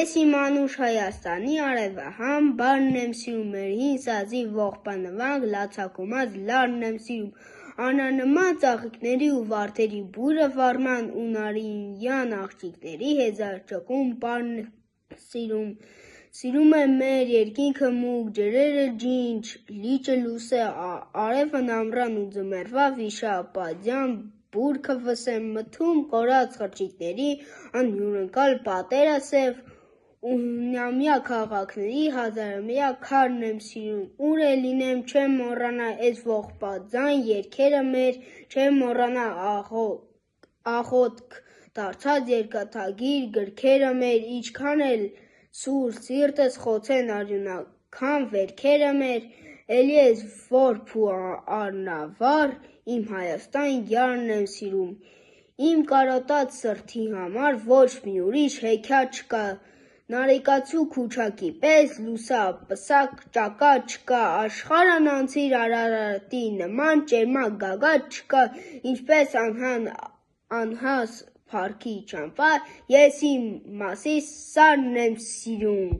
Ես իմ անուշ Հայաստանի արևահամ, բարն եմ սիրում մեր հին սազի ողբանվանք, լացակոմած լարն եմ սիրում անանման ծաղիկների ու վարդերի բույրը վարման ու նարինյան աղջիկների հեզարճկուն պարն եմ Սիրում եմ մեր երկինքը մուգ, ջրերը ջինջ, լիճը լուսե, արևն ամռան ու ձմեռվա վիշապ-ադյան բուրգը վսեմ, մթում կորած խրճիթների անհյուրընկալ պատերը սև ու հնամյա քաղաքների հազարամյա քարն եմ սիրում, ուր էլ լինեմ չեմ մոռանա էս ողբաձայն երգերը մեր, չեմ մոռանա աղոթք դարձած երկաթագիր գրքերը մեր, ինչքան էլ սուր սիրտս խոցեն արյունաքամ վերքերը մեր, էլի էս որբ ու առնավար իմ Հայաստան յարն եմ սիրում, իմ կարոտած սրտի համար ոչ մի ուրիշ հեքիաթ չկա, նարեկացու քուչակի պես լուսապսակ ճակատ չկա, աշխարհն անցիր Արարատի նման ճերմակ գագաթ չկա, ինչպես անհաս փառքի ճամփա, ես իմ Մասիս սարն եմ սիրում։